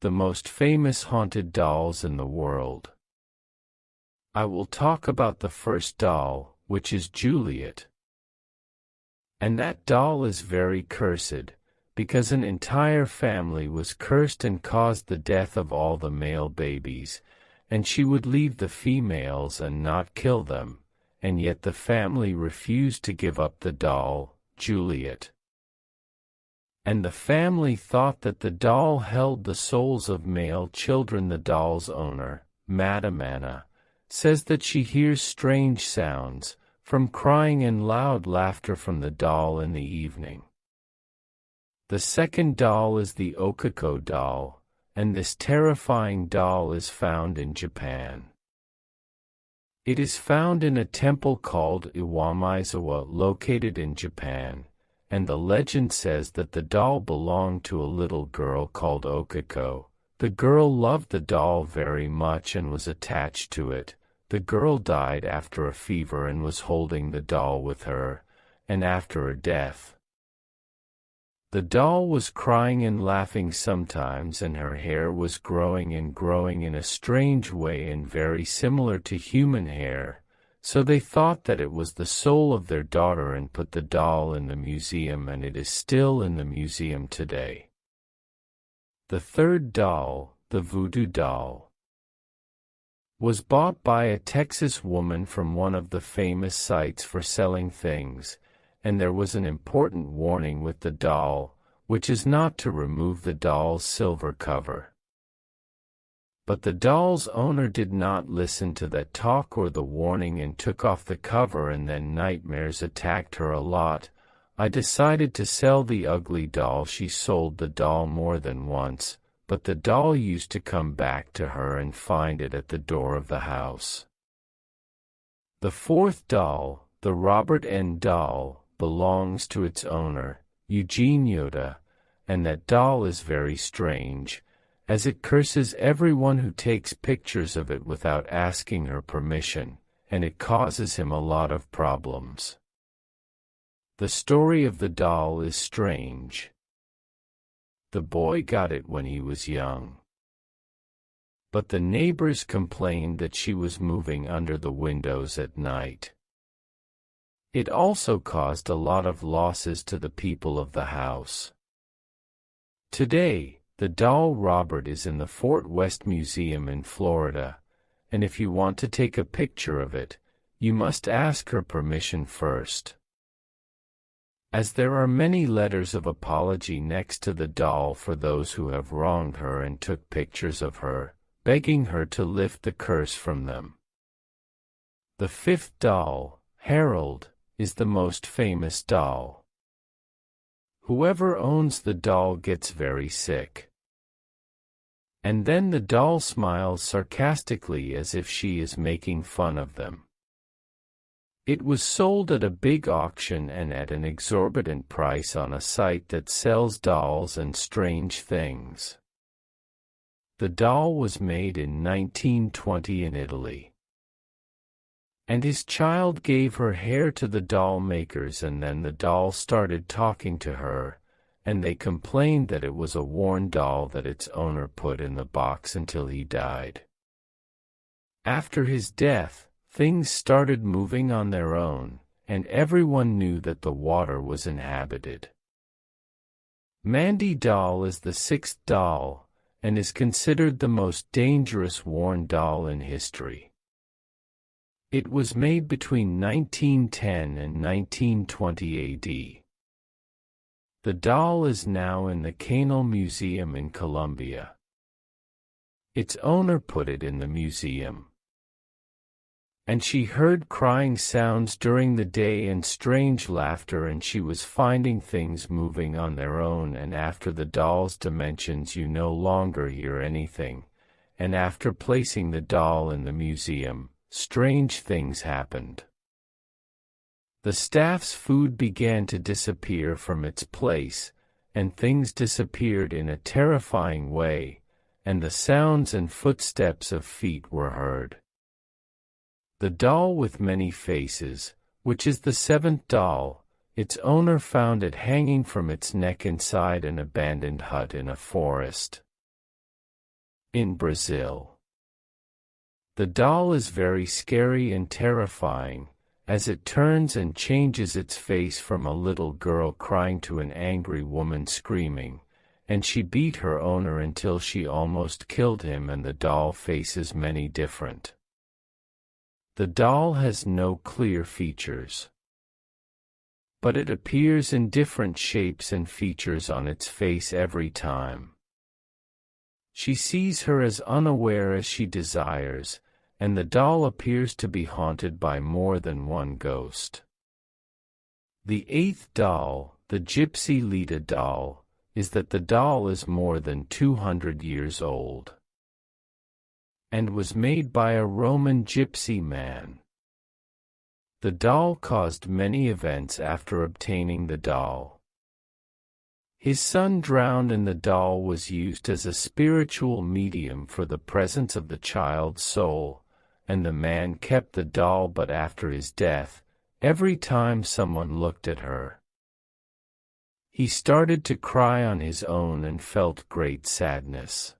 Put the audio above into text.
the most famous haunted dolls in the world. I will talk about the first doll, which is Juliet. And that doll is very cursed, because an entire family was cursed and caused the death of all the male babies, and she would leave the females and not kill them, and yet the family refused to give up the doll, Juliet. And the family thought that the doll held the souls of male children. The doll's owner, Madame Anna, says that she hears strange sounds, from crying and loud laughter from the doll in the evening. The second doll is the Okao doll, and this terrifying doll is found in Japan. It is found in a temple called Iwamizawa located in Japan, and the legend says that the doll belonged to a little girl called Okao. The girl loved the doll very much and was attached to it. The girl died after a fever and was holding the doll with her, and after her death, the doll was crying and laughing sometimes, and her hair was growing in a strange way and very similar to human hair, so they thought that it was the soul of their daughter and put the doll in the museum, and it is still in the museum today. The third doll, the voodoo doll, was bought by a Texas woman from one of the famous sites for selling things, and there was an important warning with the doll, which is not to remove the doll's silver cover. But the doll's owner did not listen to that talk or the warning and took off the cover, and then nightmares attacked her a lot. I decided to sell the ugly doll. She sold the doll more than once, but the doll used to come back to her and find it at the door of the house. The fourth doll, the Robert N. doll, belongs to its owner, Eugene Yoda, and that doll is very strange, as it curses everyone who takes pictures of it without asking her permission, and it causes him a lot of problems. The story of the doll is strange. The boy got it when he was young, but the neighbors complained that she was moving under the windows at night. It also caused a lot of losses to the people of the house. Today, the doll Robert is in the Fort West Museum in Florida, and if you want to take a picture of it, you must ask her permission first. As there are many letters of apology next to the doll for those who have wronged her and took pictures of her, begging her to lift the curse from them. The fifth doll, Harold, is the most famous doll. Whoever owns the doll gets very sick. And then the doll smiles sarcastically as if she is making fun of them. It was sold at a big auction and at an exorbitant price on a site that sells dolls and strange things. The doll was made in 1920 in Italy. And his child gave her hair to the doll makers, and then the doll started talking to her, and they complained that it was a worn doll that its owner put in the box until he died. After his death, things started moving on their own, and everyone knew that the water was inhabited. Mandy doll is the sixth doll, and is considered the most dangerous worn doll in history. It was made between 1910 and 1920 AD. The doll is now in the Canal Museum in Colombia. Its owner put it in the museum. And she heard crying sounds during the day and strange laughter, and she was finding things moving on their own, and after the doll's dimensions you no longer hear anything, and after placing the doll in the museum, strange things happened. The staff's food began to disappear from its place, and things disappeared in a terrifying way, and the sounds and footsteps of feet were heard. The doll with many faces, which is the seventh doll, its owner found it hanging from its neck inside an abandoned hut in a forest. In Brazil. The doll is very scary and terrifying, as it turns and changes its face from a little girl crying to an angry woman screaming, and she beat her owner until she almost killed him, and the doll faces many different. The doll has no clear features, but it appears in different shapes and features on its face every time. She sees her as unaware as she desires, and the doll appears to be haunted by more than one ghost. The eighth doll, the Gypsy Lita doll, is that the doll is more than 200 years old and was made by a Roman gypsy man. The doll caused many events after obtaining the doll. His son drowned, and the doll was used as a spiritual medium for the presence of the child's soul, and the man kept the doll, but after his death, every time someone looked at her, he started to cry on his own and felt great sadness.